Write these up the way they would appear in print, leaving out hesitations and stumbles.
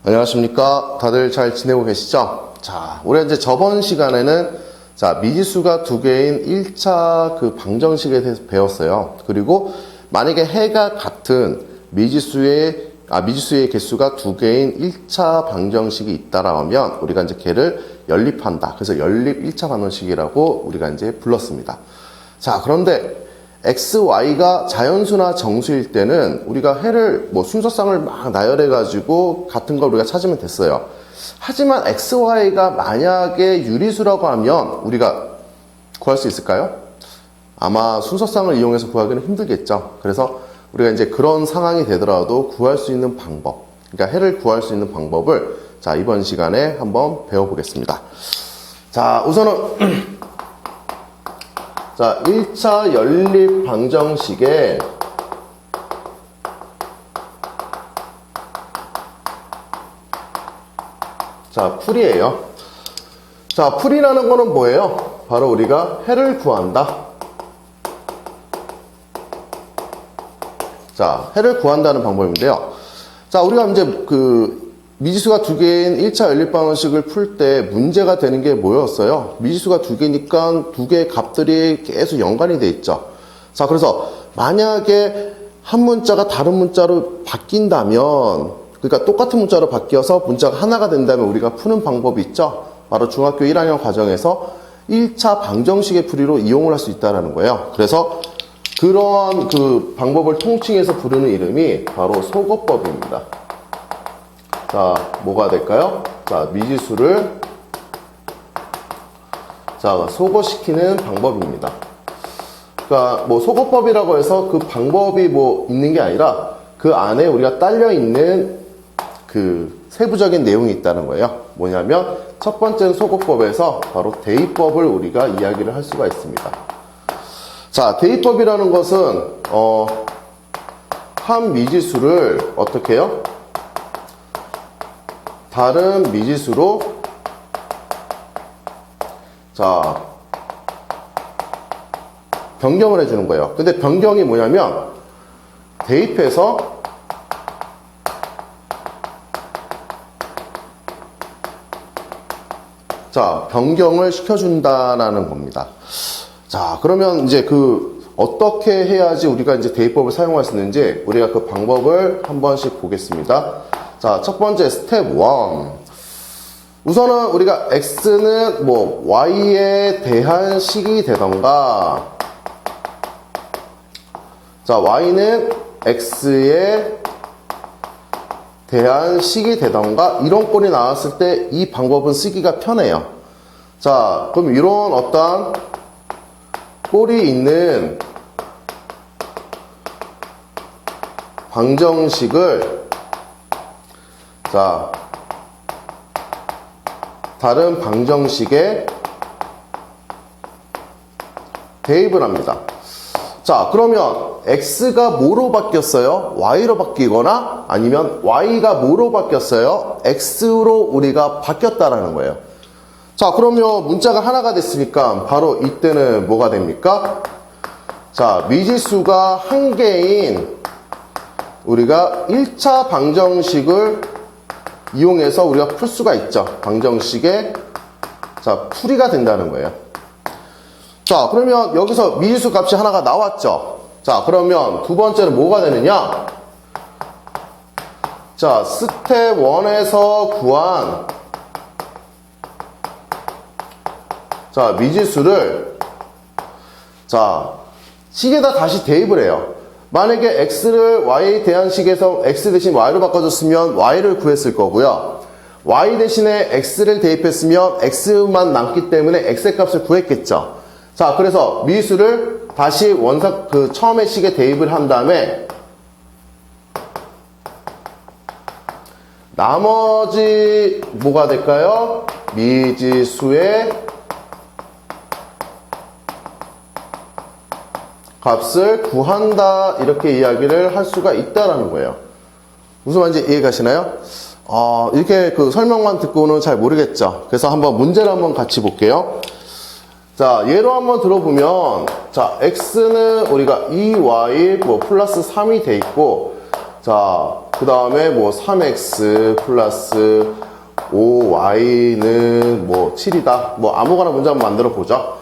안녕하십니까. 다들 잘 지내고 계시죠? 자, 우리가 이제 저번 시간에는 미지수가 두 개인 1차 그 방정식에 대해서 배웠어요. 그리고 만약에 해가 같은 미지수의 개수가 두 개인 1차 방정식이 있다라 하면 우리가 이제 걔를 연립한다. 그래서 연립 1차 방정식이라고 우리가 이제 불렀습니다. 자, 그런데 x, y가 자연수나 정수일 때는 우리가 해를 순서상을 막 나열해가지고 같은 걸 우리가 찾으면 됐어요. 하지만 x, y가 만약에 유리수라고 하면 우리가 구할 수 있을까요? 아마 순서상을 이용해서 구하기는 힘들겠죠. 그래서 우리가 이제 그런 상황이 되더라도 구할 수 있는 방법, 그러니까 해를 구할 수 있는 방법을 이번 시간에 한번 배워보겠습니다. 자, 우선은 1차 연립 방정식에 풀이에요. 풀이라는 거는 뭐예요? 바로 우리가 해를 구한다. 해를 구한다는 방법인데요. 우리가 이제 미지수가 두 개인 1차 연립 방정식을 풀 때 문제가 되는 게 뭐였어요? 미지수가 두 개니까 두 개의 값들이 계속 연관이 돼 있죠. 그래서 만약에 한 문자가 다른 문자로 바뀐다면, 그러니까 똑같은 문자로 바뀌어서 문자가 하나가 된다면 우리가 푸는 방법이 있죠. 바로 중학교 1학년 과정에서 1차 방정식의 풀이로 이용을 할 수 있다는 거예요. 그래서 그러한 그 방법을 통칭해서 부르는 이름이 바로 소거법입니다. 뭐가 될까요? 미지수를 소거시키는 방법입니다. 그러니까 소거법이라고 해서 그 방법이 있는 게 아니라 그 안에 우리가 딸려 있는 그 세부적인 내용이 있다는 거예요. 뭐냐면 첫 번째는 소거법에서 바로 대입법을 우리가 이야기를 할 수가 있습니다. 대입법이라는 것은 한 미지수를 어떻게 해요? 다른 미지수로 변경을 해주는 거예요. 근데 변경이 뭐냐면 대입해서 변경을 시켜준다라는 겁니다. 그러면 이제 어떻게 해야지 우리가 이제 대입법을 사용할 수 있는지 우리가 그 방법을 한 번씩 보겠습니다. 첫 번째 스텝 1. 우선은 우리가 x는 y에 대한 식이 되던가, y는 x에 대한 식이 되던가, 이런 꼴이 나왔을 때 이 방법은 쓰기가 편해요. 그럼 이런 어떤 꼴이 있는 방정식을 다른 방정식에 대입을 합니다. 그러면 x가 뭐로 바뀌었어요? y로 바뀌거나 아니면 y가 뭐로 바뀌었어요? x로 우리가 바뀌었다라는 거예요. 그러면 문자가 하나가 됐으니까 바로 이때는 뭐가 됩니까? 미지수가 한 개인 우리가 1차 방정식을 이용해서 우리가 풀 수가 있죠. 방정식의 풀이가 된다는 거예요. 그러면 여기서 미지수 값이 하나가 나왔죠. 그러면 두 번째는 뭐가 되느냐? 스텝 1에서 구한 미지수를 식에다 다시 대입을 해요. 만약에 x를 y에 대한 식에서 x 대신 y로 바꿔줬으면 y를 구했을 거고요. y 대신에 x를 대입했으면 x만 남기 때문에 x의 값을 구했겠죠. 그래서 미지수를 다시 처음의 식에 대입을 한 다음에 나머지 뭐가 될까요? 미지수의 값을 구한다, 이렇게 이야기를 할 수가 있다라는 거예요. 무슨 말인지 이해가시나요? 이렇게 설명만 듣고는 잘 모르겠죠. 그래서 한번 문제를 한번 같이 볼게요. 예로 한번 들어보면, x는 우리가 2y 플러스 3이 돼 있고, 그 다음에 뭐 3x 플러스 5y는 뭐 7이다. 뭐 아무거나 문제 한번 만들어 보죠.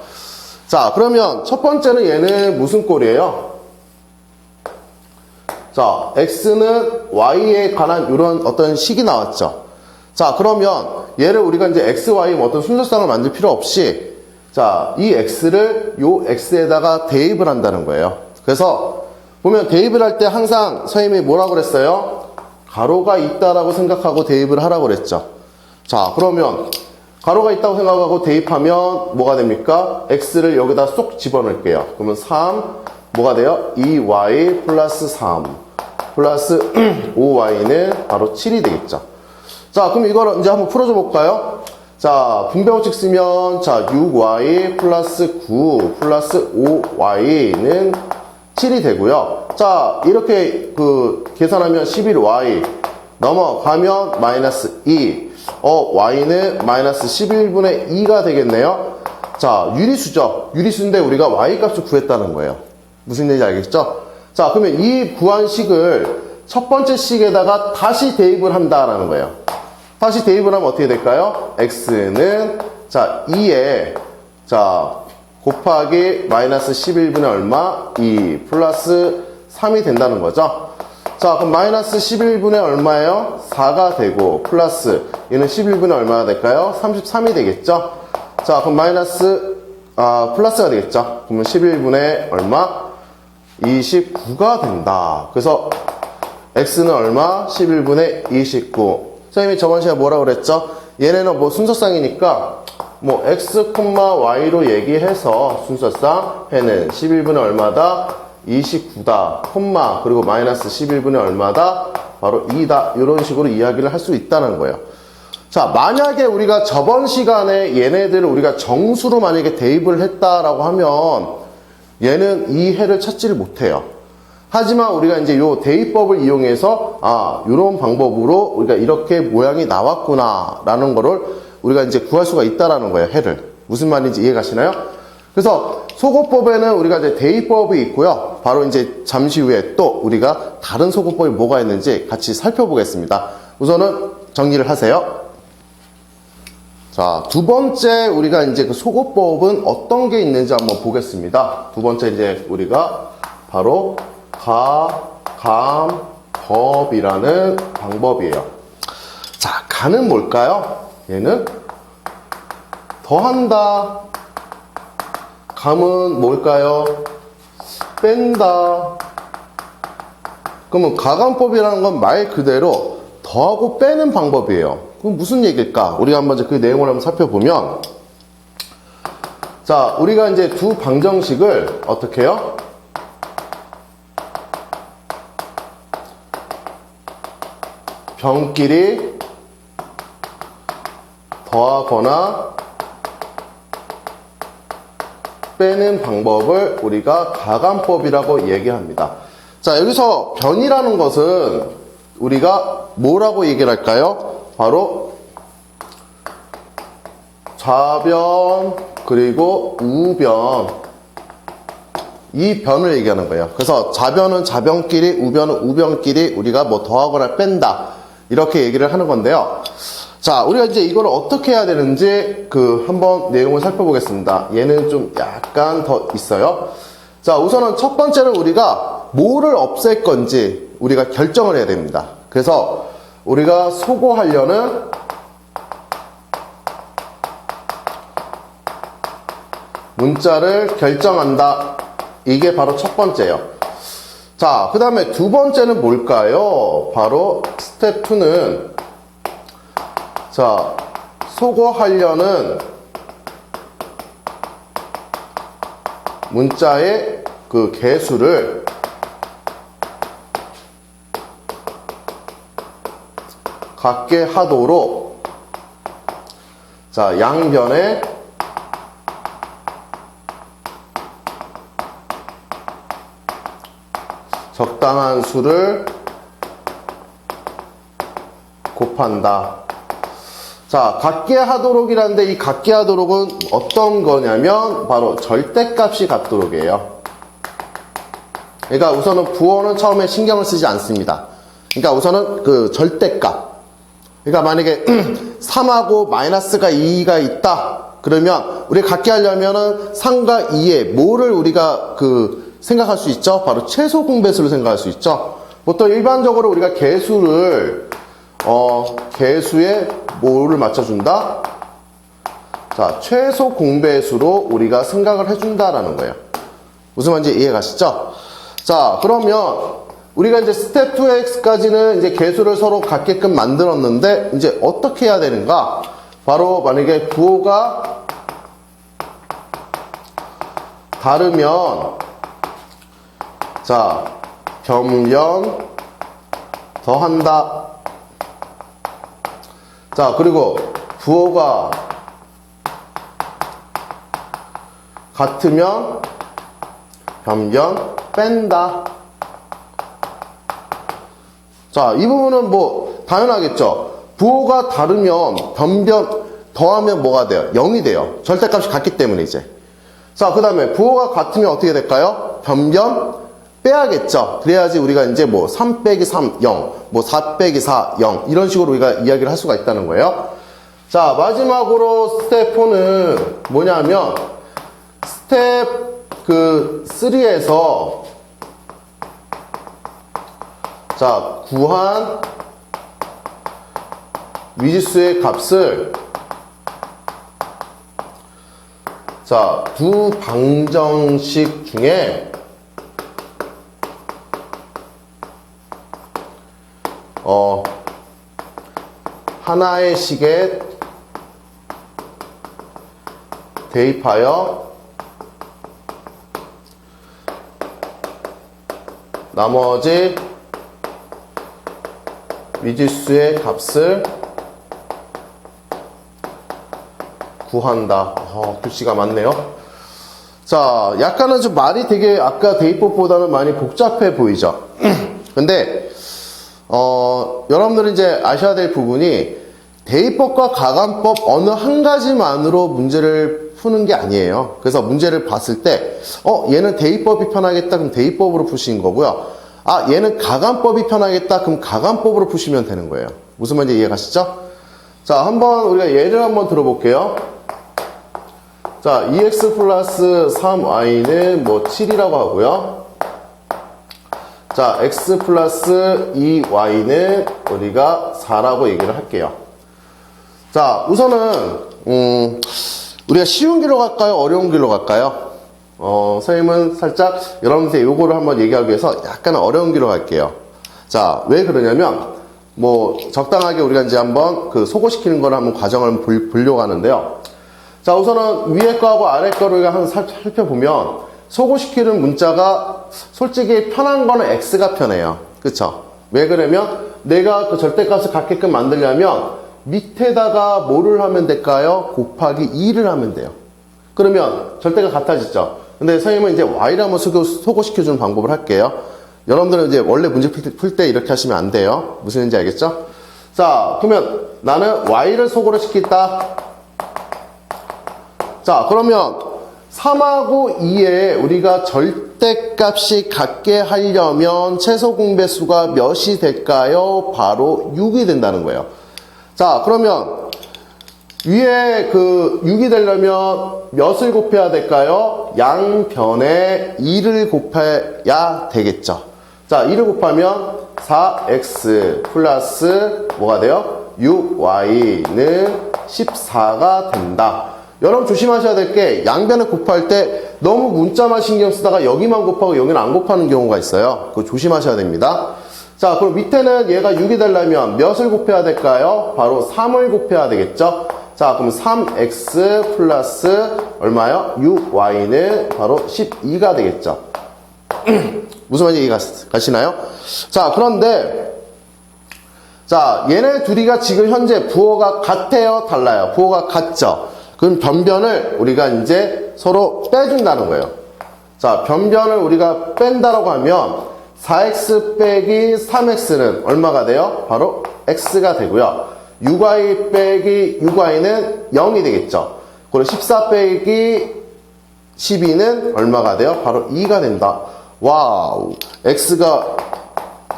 자, 그러면 첫 번째는 얘는 무슨 꼴이에요? 자, x는 y에 관한 이런 어떤 식이 나왔죠. 자, 그러면 얘를 우리가 이제 x, y 뭐 어떤 순서상을 만들 필요 없이 자, 이 x를 요 x에다가 대입을 한다는 거예요. 그래서 보면 대입을 할 때 항상 선생님이 뭐라고 그랬어요? 가로가 있다라고 생각하고 대입을 하라고 그랬죠. 자, 그러면 가로가 있다고 생각하고 대입하면 뭐가 됩니까? x를 여기다 쏙 집어넣을게요. 그러면 3 뭐가 돼요? 2y 플러스 3 플러스 5y는 바로 7이 되겠죠. 자, 그럼 이거를 이제 한번 풀어줘 볼까요? 자, 분배법칙 쓰면 자 6y 플러스 9 플러스 5y는 7이 되고요. 자, 이렇게 계산하면 11y 넘어가면 마이너스 2 y는 마이너스 11분의 2가 되겠네요. 자, 유리수죠. 유리수인데 우리가 y 값을 구했다는 거예요. 무슨 얘기인지 알겠죠? 자, 그러면 이 구한 식을 첫 번째 식에다가 다시 대입을 한다라는 거예요. 다시 대입을 하면 어떻게 될까요? x는 자 2에 자 곱하기 마이너스 11분의 얼마? 2 플러스 3이 된다는 거죠. 자, 그럼 마이너스 11분의 얼마예요? 4가 되고 플러스 얘는 11분의 얼마가 될까요? 33이 되겠죠. 자, 그럼 플러스가 되겠죠. 그러면 11분의 얼마? 29가 된다. 그래서 x는 얼마? 11분의 29. 선생님이 저번 시간에 뭐라고 그랬죠? 얘네는 뭐 순서상이니까 뭐 x, y로 얘기해서 순서상 해는 11분의 얼마다? 29다, 그리고 마이너스 11분의 얼마다? 바로 2다. 이런 식으로 이야기를 할 수 있다는 거예요. 자, 만약에 우리가 저번 시간에 얘네들을 우리가 정수로 만약에 대입을 했다라고 하면 얘는 이 해를 찾지를 못해요. 하지만 우리가 이제 요 대입법을 이용해서 요런 방법으로 우리가 이렇게 모양이 나왔구나 라는 거를 우리가 이제 구할 수가 있다라는 거예요. 해를. 무슨 말인지 이해가시나요? 그래서 소거법에는 우리가 이제 대입법이 있고요. 바로 이제 잠시 후에 또 우리가 다른 소거법이 뭐가 있는지 같이 살펴보겠습니다. 우선은 정리를 하세요. 자, 두 번째 우리가 이제 그 소거법은 어떤 게 있는지 한번 보겠습니다. 두 번째 이제 우리가 바로 가감법이라는 방법이에요. 자, 가는 뭘까요? 얘는 더한다. 감은 뭘까요? 뺀다. 그러면 가감법이라는 건 말 그대로 더하고 빼는 방법이에요. 그럼 무슨 얘기일까? 우리가 한번 그 내용을 한번 살펴보면 자, 우리가 이제 두 방정식을 어떻게 해요? 병끼리 더하거나 빼는 방법을 우리가 가감법이라고 얘기합니다. 자, 여기서 변이라는 것은 우리가 뭐라고 얘기를 할까요? 바로 좌변 그리고 우변, 이 변을 얘기하는 거예요. 그래서 좌변은 좌변끼리, 우변은 우변끼리 우리가 뭐 더하거나 뺀다, 이렇게 얘기를 하는 건데요. 자, 우리가 이제 이걸 어떻게 해야 되는지 한번 내용을 살펴보겠습니다. 얘는 좀 약간 더 있어요. 자, 우선은 첫 번째는 우리가 뭐를 없앨 건지 우리가 결정을 해야 됩니다. 그래서 우리가 소거하려는 문자를 결정한다. 이게 바로 첫 번째예요. 자, 그 다음에 두 번째는 뭘까요? 바로 스텝 2는 자, 소거하려는 문자의 그 개수를 같게 하도록 자, 양변에 적당한 수를 곱한다. 자, 같게 하도록이라는데 이 같게 하도록은 어떤 거냐면 바로 절대값이 같도록이에요. 그러니까 우선은 부호는 처음에 신경을 쓰지 않습니다. 그러니까 우선은 그 절대값. 그러니까 만약에 3하고 마이너스가 2가 있다. 그러면 우리가 갖게 하려면은 3과 2에 뭐를 우리가 생각할 수 있죠? 바로 최소 공배수를 생각할 수 있죠. 보통 일반적으로 우리가 개수를 개수에 뭐를 맞춰준다? 자, 최소 공배수로 우리가 생각을 해준다라는 거예요. 무슨 말인지 이해 가시죠? 자, 그러면 우리가 이제 스텝 2x까지는 이제 개수를 서로 같게끔 만들었는데 이제 어떻게 해야 되는가? 바로 만약에 부호가 다르면 자, 변변 더한다. 자, 그리고 부호가 같으면 변변 뺀다. 자, 이 부분은 뭐 당연하겠죠. 부호가 다르면 변변 더하면 뭐가 돼요? 0이 돼요. 절대값이 같기 때문에 이제. 자, 그 다음에 부호가 같으면 어떻게 될까요? 변변 빼야겠죠. 그래야지 우리가 이제 뭐 3 빼기 3, 0, 뭐 4 빼기 4, 0 이런 식으로 우리가 이야기를 할 수가 있다는 거예요. 자, 마지막으로 스텝 4는 뭐냐면 스텝 3에서 자, 구한 미지수의 값을 자, 두 방정식 중에 하나의 식에 대입하여 나머지 미지수의 값을 구한다. 글씨가 많네요. 자, 약간은 좀 말이 되게 아까 대입법보다는 많이 복잡해 보이죠. 근데 여러분들은 이제 아셔야 될 부분이 대입법과 가감법 어느 한 가지만으로 문제를 푸는 게 아니에요. 그래서 문제를 봤을 때 얘는 대입법이 편하겠다 그럼 대입법으로 푸시는 거고요. 아, 얘는 가감법이 편하겠다 그럼 가감법으로 푸시면 되는 거예요. 무슨 말인지 이해 가시죠? 자, 한번 우리가 예를 한번 들어볼게요. 자, 2x 플러스 3y는 뭐 7이라고 하고요. 자, x 플러스 2y는 우리가 4라고 얘기를 할게요. 자, 우선은 우리가 쉬운 길로 갈까요? 어려운 길로 갈까요? 선생님은 살짝 여러분한테 요거를 한번 얘기하기 위해서 약간 어려운 길로 갈게요. 자, 왜 그러냐면 뭐 적당하게 우리가 이제 한번 소거시키는 거를 한번 과정을 보려고 하는데요. 자, 우선은 위에 거하고 아래 거를 한번 살펴보면 소거시키는 문자가 솔직히 편한 거는 x가 편해요. 그쵸? 왜 그러면 내가 그 절대값을 갖게끔 만들려면 밑에다가 뭐를 하면 될까요? 곱하기 2를 하면 돼요. 그러면 절대가 같아지죠. 근데 선생님은 이제 y를 한번 소거시켜주는 방법을 할게요. 여러분들은 이제 원래 문제 풀 때 이렇게 하시면 안 돼요. 무슨 얘기인지 알겠죠? 자, 그러면 나는 y를 소거를 시켰다. 자, 그러면 3하고 2에 우리가 절대값이 같게 하려면 최소 공배수가 몇이 될까요? 바로 6이 된다는 거예요. 자, 그러면 위에 6이 되려면 몇을 곱해야 될까요? 양변에 2를 곱해야 되겠죠. 자, 2를 곱하면 4x 플러스 뭐가 돼요? 6y는 14가 된다. 여러분 조심하셔야 될 게 양변을 곱할 때 너무 문자만 신경 쓰다가 여기만 곱하고 여기는 안 곱하는 경우가 있어요. 그거 조심하셔야 됩니다. 자, 그럼 밑에는 얘가 6이 되려면 몇을 곱해야 될까요? 바로 3을 곱해야 되겠죠. 자, 그럼 3x 플러스 얼마요? 6y는 바로 12가 되겠죠. 무슨 말인지 이해 가시나요? 자, 그런데 자, 얘네 둘이가 지금 현재 부호가 같아요? 달라요? 부호가 같죠? 그럼 변변을 우리가 이제 서로 빼준다는 거예요. 자, 변변을 우리가 뺀다라고 하면 4x 빼기 3x는 얼마가 돼요? 바로 x가 되고요. 6y 빼기 6y는 0이 되겠죠. 그리고 14 빼기 12는 얼마가 돼요? 바로 2가 된다. 와우, x가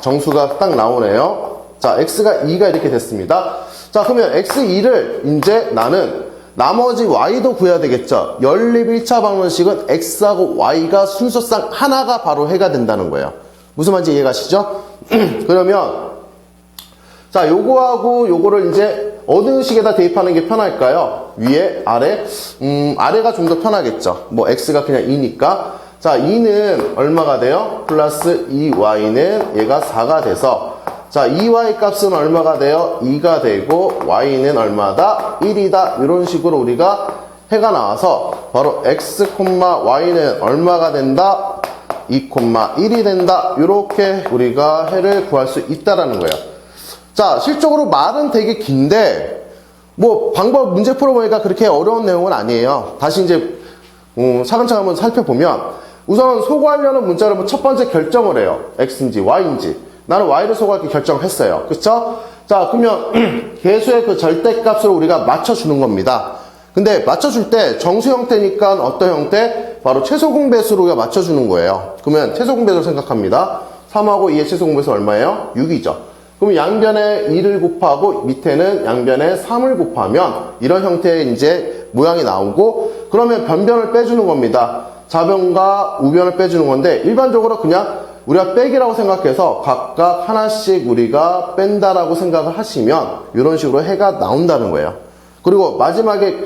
정수가 딱 나오네요. 자, x가 2가 이렇게 됐습니다. 자, 그러면 x2를 이제 나는 나머지 y도 구해야 되겠죠. 연립 1차 방정식은 x하고 y가 순서상 하나가 바로 해가 된다는 거예요. 무슨 말인지 이해가시죠? 그러면 자, 요거하고 요거를 이제 어느 식에다 대입하는 게 편할까요? 위에, 아래? 아래가 좀 더 편하겠죠. 뭐 x가 그냥 2니까. 자, 2는 얼마가 돼요? 플러스 2y는 얘가 4가 돼서, 자, 2y 값은 얼마가 돼요? 2가 되고 y는 얼마다? 1이다. 이런 식으로 우리가 해가 나와서 바로 x, y는 얼마가 된다? 2, 1이 된다. 이렇게 우리가 해를 구할 수 있다라는 거예요. 자, 실적으로 말은 되게 긴데 뭐 방법 문제 풀어보니까 그렇게 어려운 내용은 아니에요. 다시 이제 차근차근 한번 살펴보면 우선 소거하려는 문자를 뭐 첫 번째 결정을 해요. x인지 y인지. 나는 y를 소거할게 결정했어요. 그쵸? 자, 그러면 개수의 그 절대값을 우리가 맞춰주는 겁니다. 근데 맞춰줄 때 정수 형태니까 어떤 형태? 바로 최소 공배수로 우리가 맞춰주는 거예요. 그러면 최소 공배수를 생각합니다. 3하고 2의 최소 공배수 얼마예요? 6이죠. 그럼 양변에 2를 곱하고 밑에는 양변에 3을 곱하면 이런 형태의 이제 모양이 나오고, 그러면 변변을 빼주는 겁니다. 좌변과 우변을 빼주는 건데 일반적으로 그냥 우리가 빼기라고 생각해서 각각 하나씩 우리가 뺀다라고 생각을 하시면 이런 식으로 해가 나온다는 거예요. 그리고 마지막에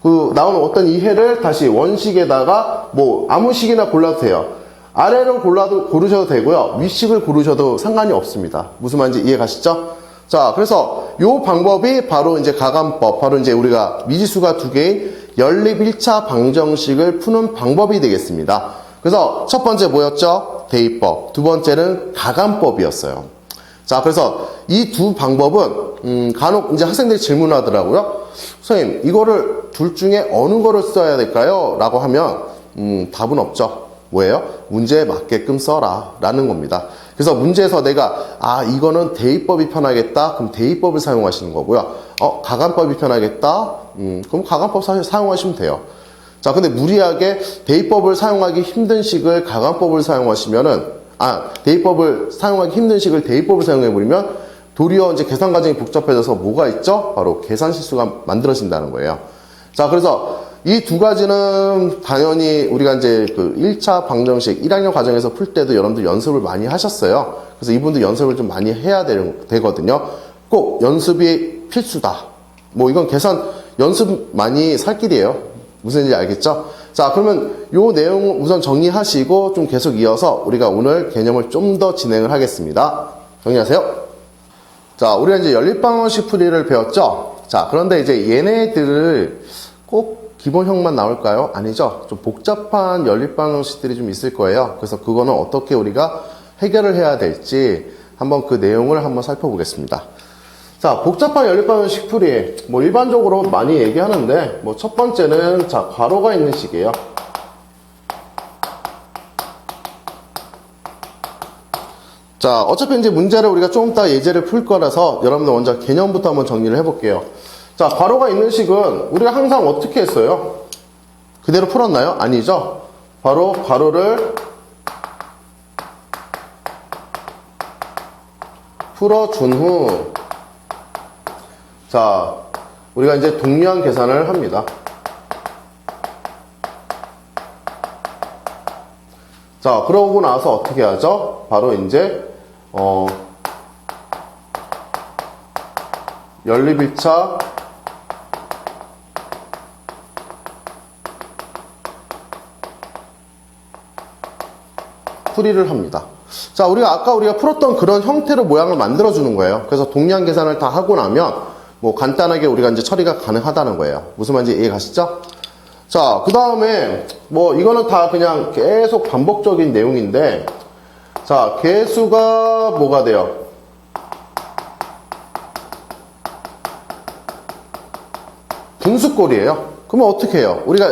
그 나오는 어떤 이 해를 다시 원식에다가 뭐 아무 식이나 골라도 돼요. 아래를 고르셔도 되고요. 윗식을 고르셔도 상관이 없습니다. 무슨 말인지 이해가시죠? 자, 그래서 요 방법이 바로 이제 가감법, 바로 이제 우리가 미지수가 두 개인 연립 1차 방정식을 푸는 방법이 되겠습니다. 그래서 첫 번째 뭐였죠? 대입법. 두 번째는 가감법이었어요. 자, 그래서 이 두 방법은 간혹 이제 학생들이 질문하더라고요. 선생님, 이거를 둘 중에 어느 거를 써야 될까요? 라고 하면 답은 없죠. 뭐예요? 문제에 맞게끔 써라 라는 겁니다. 그래서 문제에서 내가 이거는 대입법이 편하겠다. 그럼 대입법을 사용하시는 거고요. 가감법이 편하겠다. 그럼 가감법 사용하시면 돼요. 자, 근데 무리하게 대입법을 사용하기 힘든 식을 가감법을 사용하시면은 대입법을 사용하기 힘든 식을 대입법을 사용해버리면 도리어 이제 계산 과정이 복잡해져서 뭐가 있죠? 바로 계산 실수가 만들어진다는 거예요. 자, 그래서 이 두 가지는 당연히 우리가 이제 그 1차 방정식 1학년 과정에서 풀 때도 여러분들 연습을 많이 하셨어요. 그래서 이분도 연습을 좀 많이 해야 되거든요. 꼭 연습이 필수다. 뭐 이건 계산 연습만이 살 길이에요. 무슨 일인지 알겠죠? 자, 그러면 요 내용 우선 정리하시고 좀 계속 이어서 우리가 오늘 개념을 좀 더 진행을 하겠습니다. 정리하세요. 자, 우리가 이제 연립방정식 풀이를 배웠죠? 자, 그런데 이제 얘네들을 꼭 기본형만 나올까요? 아니죠. 좀 복잡한 연립방정식들이 좀 있을 거예요. 그래서 그거는 어떻게 우리가 해결을 해야 될지 한번 그 내용을 한번 살펴보겠습니다. 자, 복잡한 연립방정식 풀이 뭐 일반적으로 많이 얘기하는데 뭐 첫 번째는 자, 괄호가 있는 식이에요. 자, 어차피 이제 문제를 우리가 좀 이따 예제를 풀 거라서 여러분들 먼저 개념부터 한번 정리를 해볼게요. 자, 괄호가 있는 식은 우리가 항상 어떻게 했어요? 그대로 풀었나요? 아니죠. 바로 괄호를 풀어준 후, 자, 우리가 이제 동류한 계산을 합니다. 자, 그러고 나서 어떻게 하죠? 바로 이제 연립 1차 풀이를 합니다. 자, 우리가 풀었던 그런 형태로 모양을 만들어주는 거예요. 그래서 동량 계산을 다 하고 나면 뭐 간단하게 우리가 이제 처리가 가능하다는 거예요. 무슨 말인지 이해 가시죠? 자, 그 다음에 뭐 이거는 다 그냥 계속 반복적인 내용인데, 자, 개수가 뭐가 돼요? 분수꼴이에요. 그러면 어떻게 해요? 우리가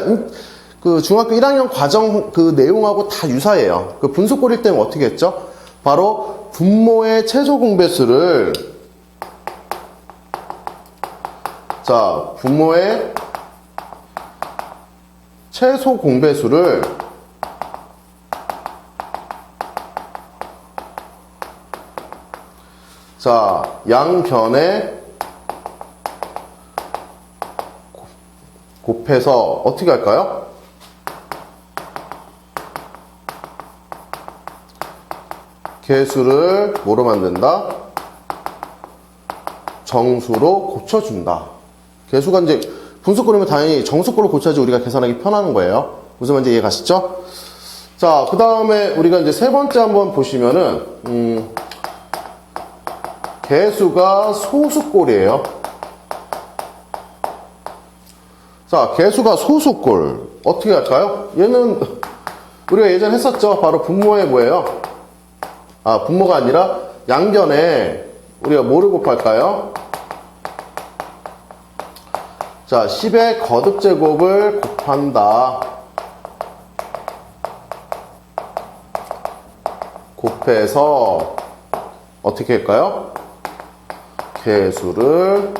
그 중학교 1학년 과정 그 내용하고 다 유사해요. 그 분수꼴일 때는 어떻게 했죠? 바로 분모의 최소 공배수를, 자, 분모의 최소 공배수를 자, 양변에 곱해서 어떻게 할까요? 개수를 뭐로 만든다? 정수로 고쳐준다. 개수가 이제 분수꼴이면 당연히 정수꼴로 고쳐야지 우리가 계산하기 편한 거예요. 무슨 말인지 이해 가시죠? 자, 그 다음에 우리가 이제 세 번째 한번 보시면은, 개수가 소수꼴이에요. 자, 개수가 소수꼴. 어떻게 할까요? 얘는 우리가 예전에 했었죠. 바로 분모에 뭐예요? 아, 분모가 아니라 양변에 우리가 뭐를 곱할까요? 자, 10의 거듭제곱을 곱한다. 곱해서 어떻게 할까요? 개수를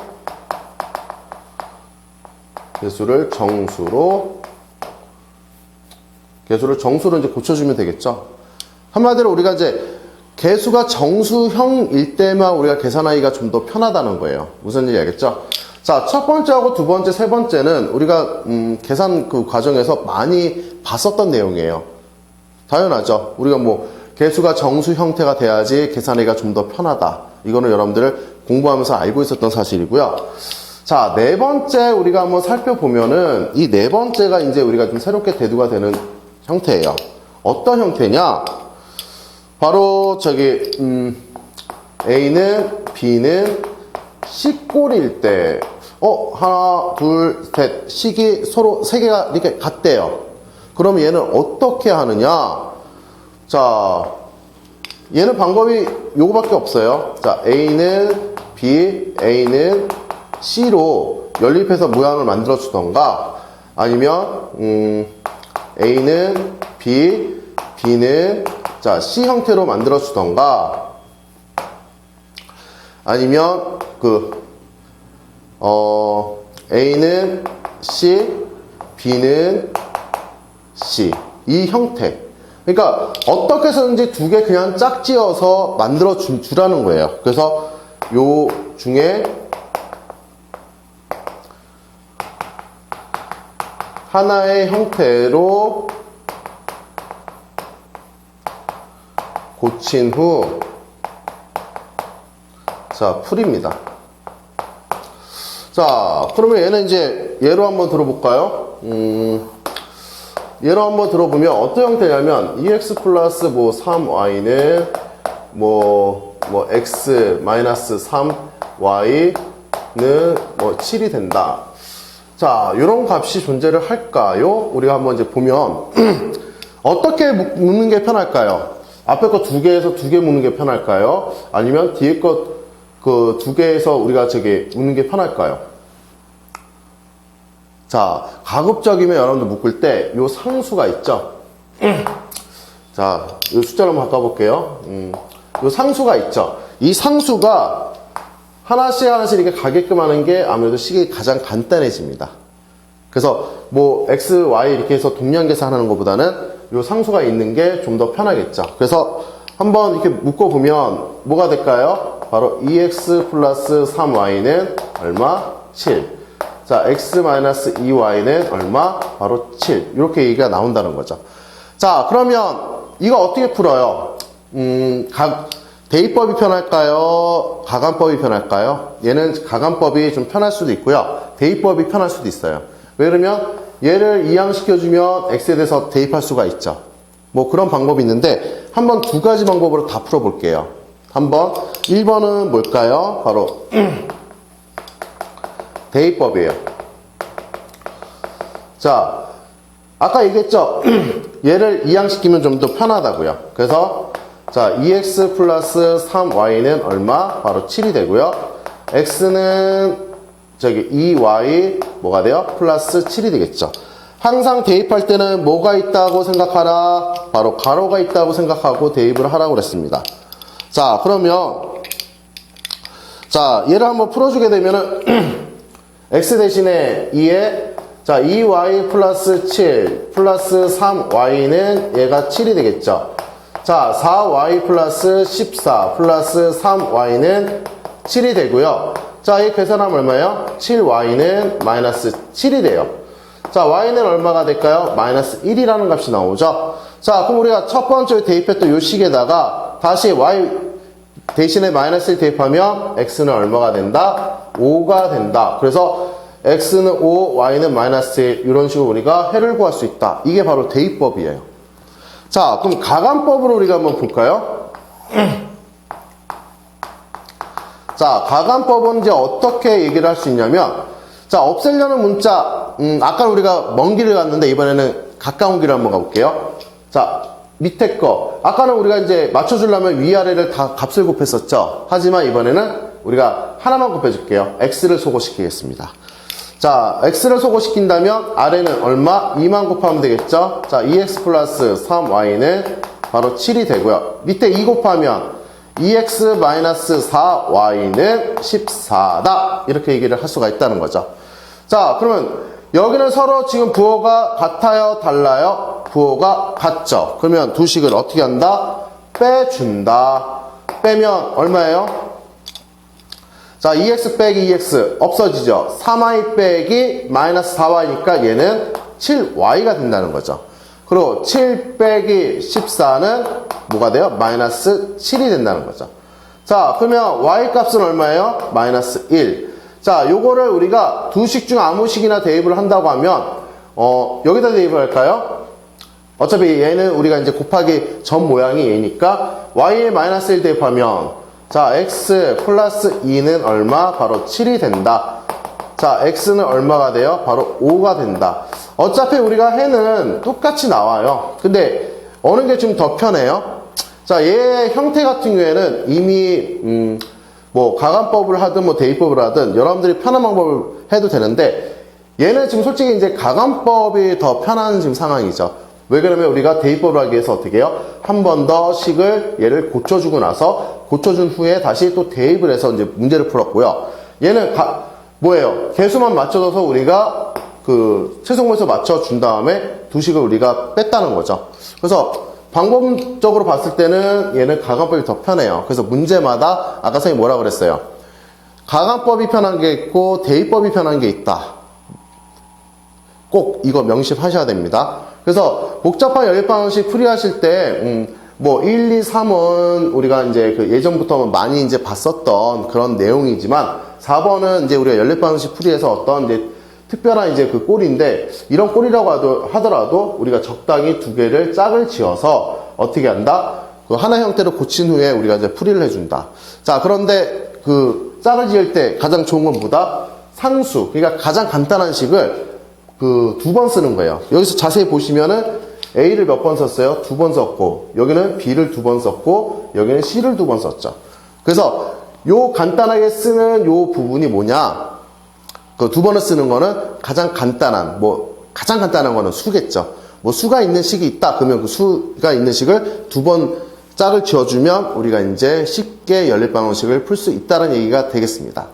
정수로 이제 고쳐주면 되겠죠. 한마디로 우리가 이제 개수가 정수형일 때만 우리가 계산하기가 좀 더 편하다는 거예요. 무슨 얘기 알겠죠? 자, 첫 번째하고 두 번째, 세 번째는 우리가 계산 그 과정에서 많이 봤었던 내용이에요. 당연하죠. 우리가 뭐 개수가 정수 형태가 돼야지 계산하기가 좀 더 편하다. 이거는 여러분들 공부하면서 알고 있었던 사실이고요. 자, 네 번째 우리가 한번 살펴보면은 이 네 번째가 이제 우리가 좀 새롭게 대두가 되는 형태예요. 어떤 형태냐? 바로 저기 A는 B는 C꼴일 때 하나, 둘, 셋 식이 서로 세 개가 이렇게 같대요. 그럼 얘는 어떻게 하느냐? 자, 얘는 방법이 요거밖에 없어요. 자, A는 B, A는 C로 연립해서 모양을 만들어 주던가, 아니면 A는 B, B는 자, C 형태로 만들어 주던가, 아니면 A는 C, B는 C 이 형태. 그러니까 어떻게 해서든지 두 개 그냥 짝지어서 만들어 주라는 거예요. 그래서 요 중에 하나의 형태로 고친 후, 자, 풀입니다. 자, 그러면 얘는 이제 예로 한번 들어볼까요? 예로 한번 들어보면 어떤 형태냐면 2x 플러스 뭐 3y는 뭐 x 마이너스 3y는 뭐 7이 된다. 자, 이런 값이 존재를 할까요? 우리가 한번 이제 보면 어떻게 묻는 게 편할까요? 앞에 거 두 개에서 두 개 묻는 게 편할까요? 아니면 뒤에 거 그 두 개에서 우리가 저기 묻는 게 편할까요? 자, 가급적이면 여러분들 묶을 때 요 상수가 있죠? 자, 요 숫자를 한번 바꿔볼게요. 요 상수가 있죠? 이 상수가 하나씩 이렇게 가게끔 하는 게 아무래도 식이 가장 간단해집니다. 그래서 뭐 x, y 이렇게 해서 동량 계산하는 것보다는 요 상수가 있는 게 좀 더 편하겠죠. 그래서 한번 이렇게 묶어보면 뭐가 될까요? 바로 2x 플러스 3y는 얼마? 7. 자, x-2y는 얼마? 바로 7. 이렇게 얘기가 나온다는 거죠. 자, 그러면 이거 어떻게 풀어요? 대입법이 편할까요? 가간법이 편할까요? 얘는 가간법이 좀 편할 수도 있고요. 대입법이 편할 수도 있어요. 왜 그러면 얘를 이항시켜주면 x에 대해서 대입할 수가 있죠. 뭐 그런 방법이 있는데 한번 두 가지 방법으로 다 풀어볼게요. 한번 1번은 뭘까요? 바로 대입법이에요. 자, 아까 얘기했죠? 얘를 이항시키면 좀 더 편하다고요. 그래서 자, 2x 플러스 3y는 얼마? 바로 7이 되고요. x는 저기 2y 뭐가 돼요? 플러스 7이 되겠죠. 항상 대입할 때는 뭐가 있다고 생각하라? 바로 가로가 있다고 생각하고 대입을 하라고 그랬습니다. 자, 그러면 자, 얘를 한번 풀어주게 되면은 x 대신에 2에 자, 2y 플러스 7 플러스 3y는 얘가 7이 되겠죠. 자, 4y 플러스 14 플러스 3y는 7이 되고요. 자, 이 계산하면 얼마예요? 7y는 마이너스 7이 돼요. 자, y는 얼마가 될까요? 마이너스 1이라는 값이 나오죠. 자, 그럼 우리가 첫 번째 대입했던 요 식에다가 다시 y 대신에 마이너스 1 대입하면 x는 얼마가 된다? 5가 된다. 그래서 x는 5, y는 마이너스 1 이런 식으로 우리가 해를 구할 수 있다. 이게 바로 대입법이에요. 자, 그럼 가감법으로 우리가 한번 볼까요? 자, 가감법은 이제 어떻게 얘기를 할 수 있냐면, 자, 없애려는 문자, 아까 우리가 먼 길을 갔는데 이번에는 가까운 길을 한번 가볼게요. 자, 밑에 거. 아까는 우리가 이제 맞춰주려면 위아래를 다 값을 곱했었죠. 하지만 이번에는 우리가 하나만 곱해줄게요. x를 소거시키겠습니다. 자, x를 소거시킨다면 아래는 얼마? 2만 곱하면 되겠죠? 자, 2x 플러스 3y는 바로 7이 되고요. 밑에 2 곱하면 2x 마이너스 4y는 14다. 이렇게 얘기를 할 수가 있다는 거죠. 자, 그러면 여기는 서로 지금 부호가 같아요? 달라요? 부호가 같죠. 그러면 두 식을 어떻게 한다? 빼준다. 빼면 얼마예요? 자, 2x 빼기 2x 없어지죠. 3y 빼기 마이너스 4y니까 얘는 7y가 된다는 거죠. 그리고 7 빼기 14는 뭐가 돼요? 마이너스 7이 된다는 거죠. 자, 그러면 y 값은 얼마예요? 마이너스 1. 자, 요거를 우리가 두 식 중 아무 식이나 대입을 한다고 하면 여기다 대입을 할까요? 어차피 얘는 우리가 이제 곱하기 전 모양이 얘니까 y에 마이너스 1 대입하면 자, x 플러스 2는 얼마? 바로 7이 된다. 자, x는 얼마가 돼요? 바로 5가 된다. 어차피 우리가 해는 똑같이 나와요. 근데 어느 게 좀 더 편해요? 자, 얘의 형태 같은 경우에는 이미 뭐 가감법을 하든 뭐 대입법을 하든 여러분들이 편한 방법을 해도 되는데 얘는 지금 솔직히 이제 가감법이 더 편한 지금 상황이죠. 왜 그러면 우리가 대입법을 하기 위해서 어떻게 해요? 한 번 더 식을 얘를 고쳐주고 나서 고쳐준 후에 다시 또 대입을 해서 이제 문제를 풀었고요. 얘는 뭐예요? 개수만 맞춰줘서 우리가 그 최종모에서 맞춰준 다음에 두 식을 우리가 뺐다는 거죠. 그래서 방법적으로 봤을 때는 얘는 가감법이 더 편해요. 그래서 문제마다 아까 선생님이 뭐라 그랬어요? 가감법이 편한 게 있고 대입법이 편한 게 있다. 꼭 이거 명심하셔야 됩니다. 그래서 복잡한 연립방정식 풀이하실 때 뭐 1, 2, 3은 우리가 이제 그 예전부터 많이 이제 봤었던 그런 내용이지만 4번은 이제 우리가 연립방정식 풀이해서 어떤 이제 특별한 이제 그 꼴인데 이런 꼴이라고 하더라도 우리가 적당히 두 개를 짝을 지어서 어떻게 한다? 그 하나 형태로 고친 후에 우리가 이제 풀이를 해준다. 자, 그런데 그 짝을 지을 때 가장 좋은 건 뭐다? 상수. 그러니까 가장 간단한 식을 그 두 번 쓰는 거예요. 여기서 자세히 보시면은 A를 몇 번 썼어요? 2번 썼고, 여기는 B를 2번 썼고, 여기는 C를 2번 썼죠. 그래서 요 간단하게 쓰는 요 부분이 뭐냐? 그 2번을 쓰는 거는 가장 간단한 거는 수겠죠. 뭐 수가 있는 식이 있다. 그러면 그 수가 있는 식을 2번 짝을 지어주면 우리가 이제 쉽게 연립방정식을 풀 수 있다는 얘기가 되겠습니다.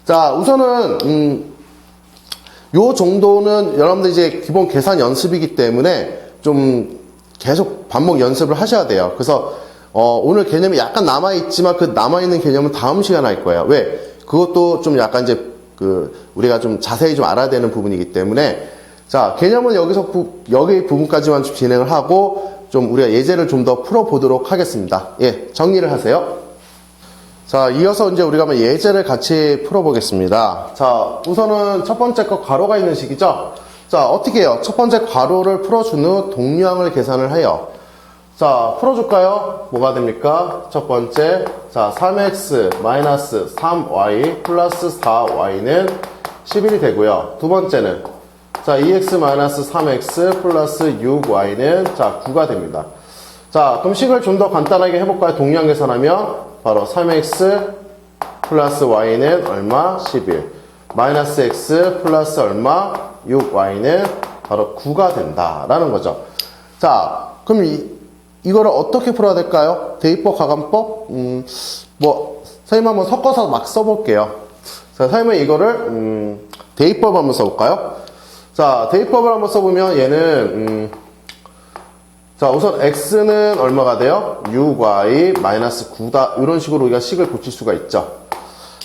자, 우선은 요 정도는 여러분들 이제 기본 계산 연습이기 때문에 좀 계속 반복 연습을 하셔야 돼요. 그래서 오늘 개념이 약간 남아있지만 그 남아있는 개념은 다음 시간에 할 거예요. 왜? 그것도 좀 약간 이제 우리가 좀 자세히 좀 알아야 되는 부분이기 때문에 자, 개념은 여기 부분까지만 좀 진행을 하고 좀 우리가 예제를 좀 더 풀어보도록 하겠습니다. 예, 정리를 하세요. 자, 이어서 이제 우리가 한번 예제를 같이 풀어보겠습니다. 자, 우선은 첫 번째 거 괄호가 있는 식이죠? 자, 어떻게 해요? 첫 번째 괄호를 풀어준 후 동량을 계산을 해요. 자, 풀어줄까요? 뭐가 됩니까? 첫 번째, 자, 3x 마이너스 3y 플러스 4y는 11이 되고요. 두 번째는, 자, 2x 마이너스 3x 플러스 6y는, 자, 9가 됩니다. 자, 그럼 식을 좀 더 간단하게 해볼까요? 동량 계산하면, 바로 3x 플러스 y는 얼마? 11. 마이너스 x 플러스 얼마? 6y는 바로 9가 된다라는 거죠. 자, 그럼 이거를 어떻게 풀어야 될까요? 대입법, 가감법? 선생님 한번 섞어서 막 써볼게요. 자, 선생님은 이거를, 대입법 한번 써볼까요? 자, 대입법을 한번 써보면 얘는, 자, 우선 x는 얼마가 돼요? 6y 마이너스 9다. 이런 식으로 우리가 식을 고칠 수가 있죠.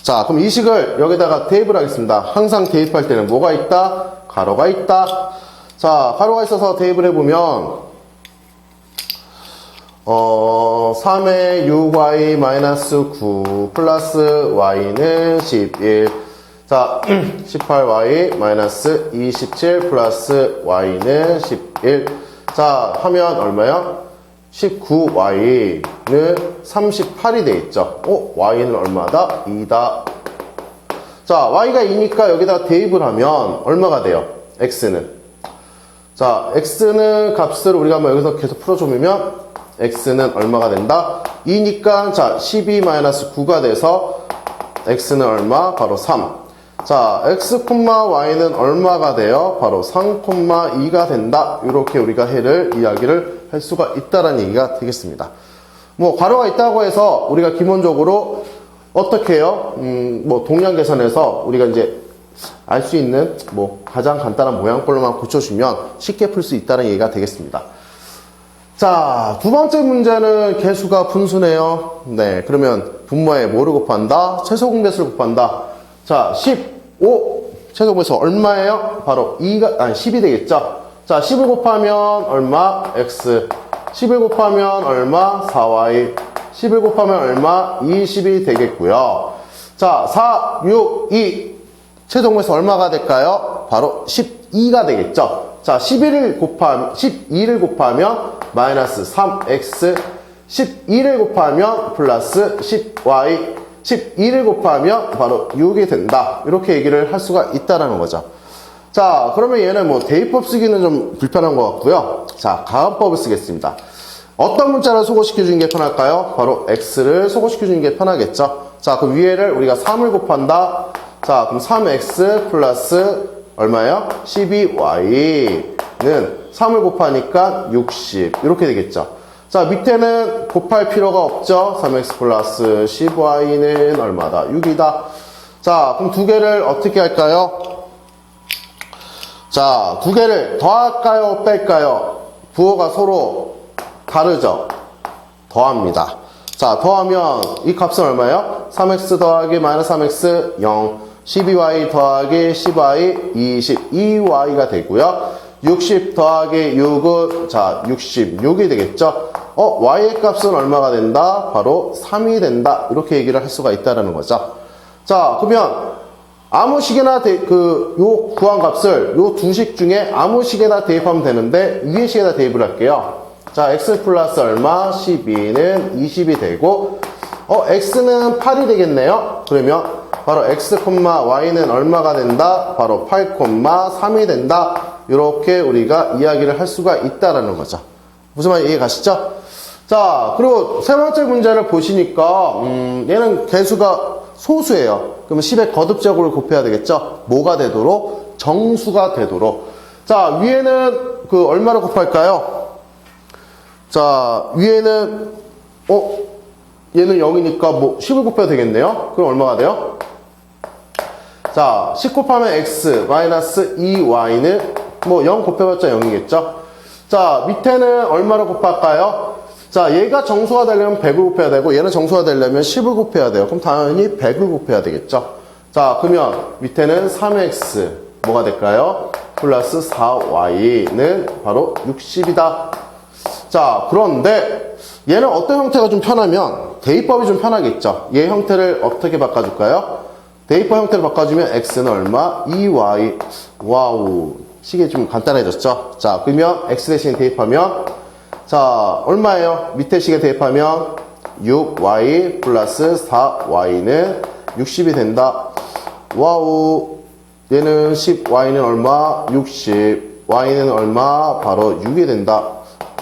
자, 그럼 이 식을 여기다가 대입을 하겠습니다. 항상 대입할 때는 뭐가 있다? 가로가 있다. 자, 가로가 있어서 대입을 해보면 3의 6y 마이너스 9 플러스 y는 11. 자, 18y 마이너스 27 플러스 y는 11. 자, 하면 얼마야? 19y는 38이 되겠죠. y는 얼마다? 2다. 자, y가 2니까 여기다 대입을 하면 얼마가 돼요? x는. 자, x는 값을 우리가 한번 여기서 계속 풀어주면 x는 얼마가 된다? 2니까 자, 12-9가 돼서 x는 얼마? 바로 3. 자, x, y는 얼마가 돼요? 바로 3,2가 된다. 이렇게 우리가 이야기를 할 수가 있다라는 얘기가 되겠습니다. 뭐, 괄호가 있다고 해서 우리가 기본적으로 어떻게 해요? 동량 계산에서 우리가 이제 알 수 있는 가장 간단한 모양꼴로만 고쳐주면 쉽게 풀 수 있다는 얘기가 되겠습니다. 자, 두 번째 문제는 개수가 분수네요. 네, 그러면 분모에 뭐를 곱한다? 최소 공배수를 곱한다. 자, 15 최소 공배수 얼마예요? 바로 10이 되겠죠. 자, 10을 곱하면 얼마? x. 10을 곱하면 얼마? 4y. 10을 곱하면 얼마? 20이 되겠고요. 자, 4, 6, 2 최소 공배수 얼마가 될까요? 바로 12가 되겠죠. 자, 12를 곱하면 마이너스 3x, 12를 곱하면 플러스 10y, 12를 곱하면 바로 6이 된다. 이렇게 얘기를 할 수가 있다라는 거죠. 자, 그러면 얘는 대입법 쓰기는 좀 불편한 것 같고요. 자, 가압법을 쓰겠습니다. 어떤 문자를 소거시켜주는 게 편할까요? 바로 x를 소거시켜주는 게 편하겠죠. 자, 그 위에를 우리가 3을 곱한다. 자, 그럼 3x 플러스 얼마예요? 12y는 3을 곱하니까 60 이렇게 되겠죠. 자, 밑에는 곱할 필요가 없죠. 3x 플러스 10y는 얼마다? 6이다. 자, 그럼 두 개를 어떻게 할까요? 자, 두 개를 더할까요? 뺄까요? 부호가 서로 다르죠. 더합니다. 자, 더하면 이 값은 얼마예요? 3x 더하기 마이너스 3x 0, 12y 더하기 10y 22y가 되고요. 60 더하기 6은 자 66이 되겠죠. y의 값은 얼마가 된다? 바로 3이 된다. 이렇게 얘기를 할 수가 있다는 거죠. 자, 그러면 아무 식에나 요 구한 값을 요 두 식 중에 아무 식에다 대입하면 되는데 위의 식에다 대입을 할게요. 자, x 플러스 얼마? 12는 20이 되고 x는 8이 되겠네요. 그러면 바로 x, y는 얼마가 된다? 바로 8,3이 된다. 이렇게 우리가 이야기를 할 수가 있다라는 거죠. 무슨 말인지 이해 가시죠? 자, 그리고 세 번째 문제를 보시니까 얘는 개수가 소수예요. 그러면 10의 거듭제곱을 곱해야 되겠죠? 뭐가 되도록? 정수가 되도록. 자, 위에는 얼마를 곱할까요? 자, 위에는 얘는 0이니까 10을 곱해야 되겠네요. 그럼 얼마가 돼요? 자, 10 곱하면 x 마이너스 2y는 0 곱해봤자 0이겠죠? 자, 밑에는 얼마를 곱할까요? 자, 얘가 정수가 되려면 100을 곱해야 되고 얘는 정수가 되려면 10을 곱해야 돼요. 그럼 당연히 100을 곱해야 되겠죠? 자, 그러면 밑에는 3x 뭐가 될까요? 플러스 4y는 바로 60이다. 자, 그런데 얘는 어떤 형태가 좀 편하면 대입법이 좀 편하겠죠? 얘 형태를 어떻게 바꿔줄까요? 대입법 형태를 바꿔주면 x는 얼마? 2y. 와우, 식이 좀 간단해졌죠? 자, 그러면 x 대신 대입하면 자, 얼마예요? 밑에 식에 대입하면 6y 플러스 4y는 60이 된다. 와우, 얘는 10y는 얼마? 60. y는 얼마? 바로 6이 된다.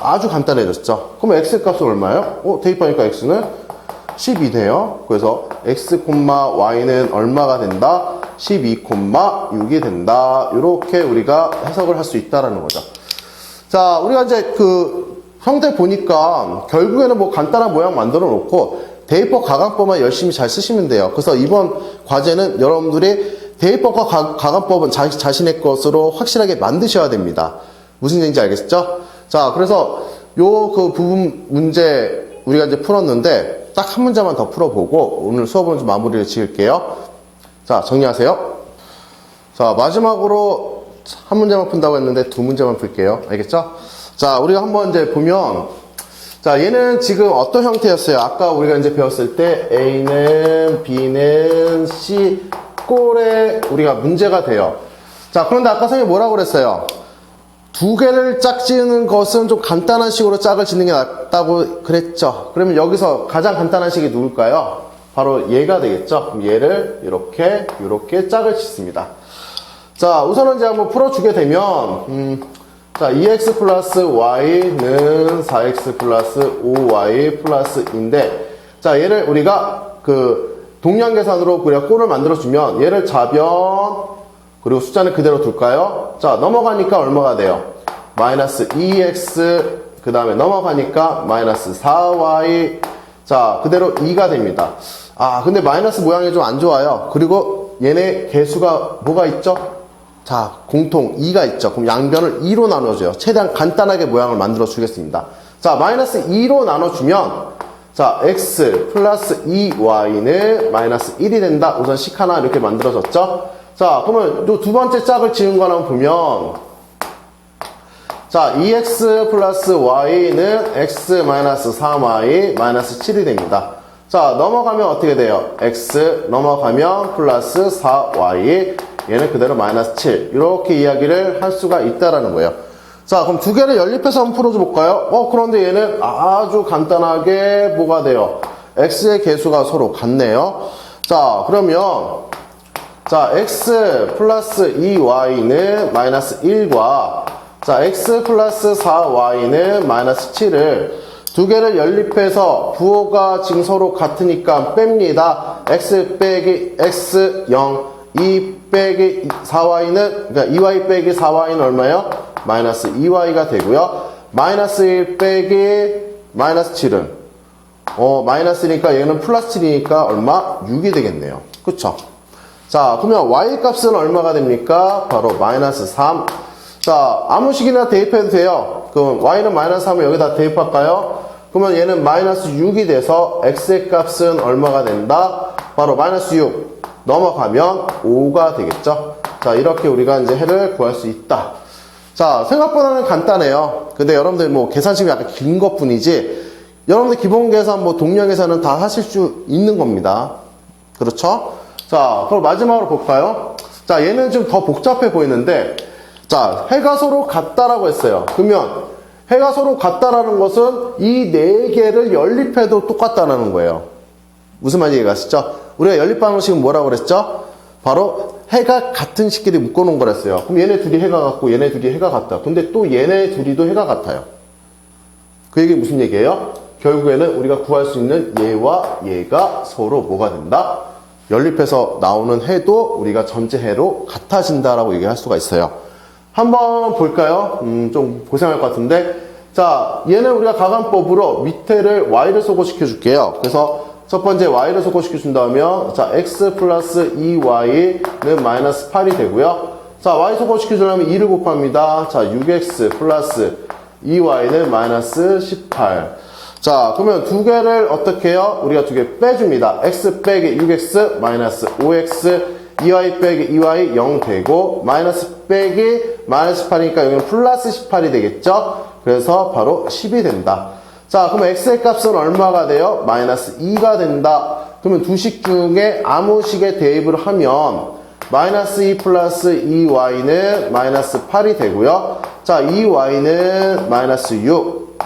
아주 간단해졌죠? 그럼 x 값은 얼마예요? 대입하니까 x는 10이 돼요. 그래서 x, y는 얼마가 된다? 12,6이 된다. 이렇게 우리가 해석을 할 수 있다라는 거죠. 자, 우리가 이제 형태 보니까 결국에는 간단한 모양 만들어 놓고 대입법 가강법만 열심히 잘 쓰시면 돼요. 그래서 이번 과제는 여러분들이 대입법과 가강법은 자신의 것으로 확실하게 만드셔야 됩니다. 무슨 얘기인지 알겠죠? 자, 그래서 그 부분 문제 우리가 이제 풀었는데 딱 한 문제만 더 풀어보고 오늘 수업은 좀 마무리를 지을게요. 자, 정리하세요. 자, 마지막으로 한 문제만 푼다고 했는데 두 문제만 풀게요. 알겠죠? 자, 우리가 한번 이제 보면, 자, 얘는 지금 어떤 형태였어요? 아까 우리가 이제 배웠을 때 A는 B는 C 꼴에 우리가 문제가 돼요. 자, 그런데 아까 선생님이 뭐라고 그랬어요? 두 개를 짝지는 것은 좀 간단한 식으로 짝을 짓는 게 낫다고 그랬죠. 그러면 여기서 가장 간단한 식이 누굴까요? 바로 얘가 되겠죠. 그럼 얘를 이렇게 짝을 짓습니다. 자, 우선은 이제 한번 풀어주게 되면, 자, 2x 플러스 y는 4x 플러스 5y 플러스인데, 자, 얘를 우리가 동량 계산으로 우리가 꼴을 만들어주면, 얘를 좌변, 그리고 숫자는 그대로 둘까요? 자, 넘어가니까 얼마가 돼요? 마이너스 2x, 그 다음에 넘어가니까 마이너스 4y, 자, 그대로 2가 됩니다. 아, 근데 마이너스 모양이 좀 안 좋아요. 그리고 얘네 개수가 뭐가 있죠? 자, 공통 2가 있죠. 그럼 양변을 2로 나눠줘요. 최대한 간단하게 모양을 만들어 주겠습니다. 자, 마이너스 2로 나눠주면, 자, x 플러스 2y는 마이너스 1이 된다. 우선 식 하나 이렇게 만들어졌죠? 자, 그러면 요 두 번째 짝을 지은 거는 보면, 자, 2x 플러스 y는 x 마이너스 3y 마이너스 7이 됩니다. 자, 넘어가면 어떻게 돼요? x 넘어가면 플러스 4y, 얘는 그대로 마이너스 7. 이렇게 이야기를 할 수가 있다라는 거예요. 자, 그럼 두 개를 연립해서 한번 풀어줘 볼까요? 그런데 얘는 아주 간단하게 뭐가 돼요? x의 개수가 서로 같네요. 자, 그러면, 자, x 플러스 2y는 마이너스 1과, 자, x 플러스 4y는 마이너스 7을 두 개를 연립해서 부호가 지금 서로 같으니까 뺍니다. x 빼기 x 0, 2 빼기 4y는, 그러니까 2y 빼기 4y는 얼마예요? 마이너스 2y가 되고요. 마이너스 1 빼기 마이너스 7은, 마이너스니까 얘는 플러스 7이니까 얼마? 6이 되겠네요. 그쵸? 자, 그러면 y 값은 얼마가 됩니까? 바로 마이너스 3. 자, 아무 식이나 대입해도 돼요. 그럼 y는 마이너스 3을 여기다 대입할까요? 그러면 얘는 마이너스 6이 돼서 x의 값은 얼마가 된다? 바로 마이너스 6. 넘어가면 5가 되겠죠? 자, 이렇게 우리가 이제 해를 구할 수 있다. 자, 생각보다는 간단해요. 근데 여러분들 뭐 계산식이 약간 긴 것 뿐이지, 여러분들 기본 계산, 뭐 동량 계산은 다 하실 수 있는 겁니다. 그렇죠? 자, 그럼 마지막으로 볼까요? 자, 얘는 좀 더 복잡해 보이는데, 자, 해가 서로 같다라고 했어요. 그러면 해가 서로 같다라는 것은 이 네 개를 연립해도 똑같다라는 거예요. 무슨 말인지 이해가시죠? 우리가 연립 방식은 뭐라고 그랬죠? 바로 해가 같은 식끼리 묶어놓은 거랬어요. 그럼 얘네 둘이 해가 같고 얘네 둘이 해가 같다. 근데 또 얘네 둘이도 해가 같아요. 그 얘기 무슨 얘기예요? 결국에는 우리가 구할 수 있는 얘와 얘가 서로 뭐가 된다? 연립해서 나오는 해도 우리가 전체 해로 같아진다라고 얘기할 수가 있어요. 한번 볼까요? 좀 고생할 것 같은데. 자, 얘는 우리가 가관법으로 밑에를 y를 소거시켜 줄게요. 그래서 첫 번째 y를 소거시켜 준다면, 자, x 플러스 2y는 마이너스 8이 되고요. 자, y 소거시켜 주려면 2를 곱합니다. 자, 6x 플러스 2y는 마이너스 18. 자, 그러면 두 개를 어떻게 해요? 우리가 두 개 빼줍니다. x 빼기 6x 마이너스 5x, 2y 빼기 2y 0 되고, 마이너스 빼기 마이너스 18이니까 여기는 플러스 18이 되겠죠? 그래서 바로 10이 된다. 자, 그러면 x의 값은 얼마가 돼요? 마이너스 2가 된다. 그러면 두 식 중에 아무 식에 대입을 하면 마이너스 2 플러스 2y는 마이너스 8이 되고요. 자, 2y는 마이너스 6,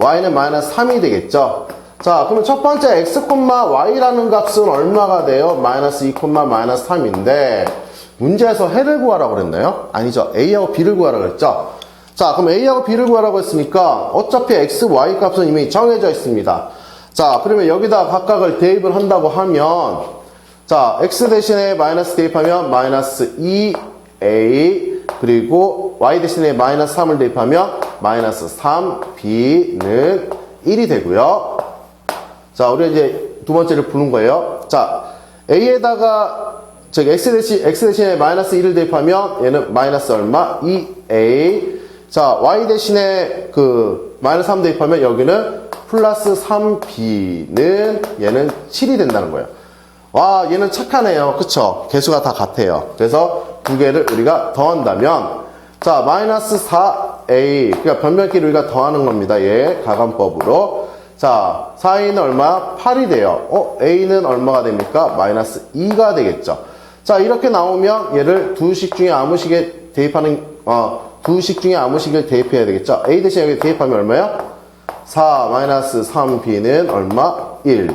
y는 마이너스 3이 되겠죠. 자, 그러면 첫 번째 x, y라는 값은 얼마가 돼요? 마이너스 2, 마이너스 3인데 문제에서 해를 구하라고 그랬나요? 아니죠. a하고 b를 구하라고 그랬죠. 자, 그럼 a하고 b를 구하라고 했으니까 어차피 x, y 값은 이미 정해져 있습니다. 자, 그러면 여기다 각각을 대입을 한다고 하면, 자, x 대신에 마이너스 대입하면 마이너스 2a, 그리고 y 대신에 마이너스 3을 대입하면 마이너스 3b는 1이 되고요. 자, 우리가 이제 두 번째를 부른 거예요. 자, a에다가 x 대신에 마이너스 1을 대입하면 얘는 마이너스 얼마? 2a. 자, y 대신에 그 마이너스 3 대입하면 여기는 플러스 3b는 얘는 7이 된다는 거예요. 와, 얘는 착하네요. 그쵸? 개수가 다 같아요. 그래서 두 개를 우리가 더한다면, 자, 마이너스 4a. 그러니까 변변끼리 우리가 더하는 겁니다. 얘 가감법으로. 자, 4a는 얼마? 8이 돼요. a는 얼마가 됩니까? 마이너스 2가 되겠죠. 자, 이렇게 나오면 얘를 두식 중에 아무 식에 대입하는, 두식 중에 아무 식을 대입해야 되겠죠. a 대신 여기 대입하면 얼마요? 4 마이너스 3b는 얼마? 1.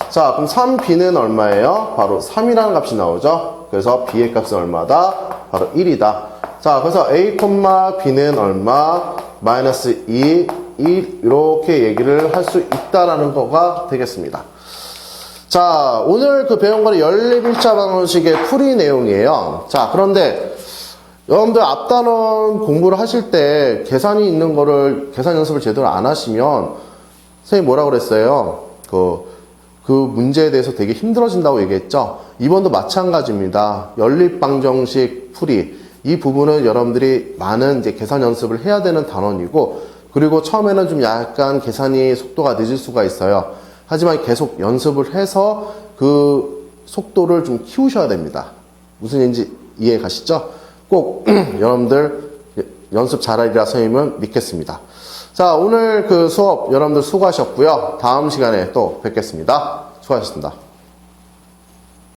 자, 그럼 3b는 얼마예요? 바로 3이라는 값이 나오죠. 그래서 b의 값은 얼마다? 바로 1이다. 자, 그래서 a, b는 얼마? 마이너스 2, 1 이렇게 얘기를 할 수 있다라는 거가 되겠습니다. 자, 오늘 그 배운 거는 연립일차 방정식의 풀이 내용이에요. 자, 그런데 여러분들 앞단원 공부를 하실 때 계산이 있는 거를 계산 연습을 제대로 안 하시면 선생님이 뭐라고 그랬어요? 그 문제에 대해서 되게 힘들어진다고 얘기했죠? 이번도 마찬가지입니다. 연립방정식 풀이. 이 부분은 여러분들이 많은 이제 계산 연습을 해야 되는 단원이고, 그리고 처음에는 좀 약간 계산이 속도가 늦을 수가 있어요. 하지만 계속 연습을 해서 그 속도를 좀 키우셔야 됩니다. 무슨 얘기인지 이해 가시죠? 꼭 여러분들 연습 잘하리라 선생님은 믿겠습니다. 자, 오늘 그 수업 여러분들 수고하셨고요. 다음 시간에 또 뵙겠습니다. 수고하셨습니다.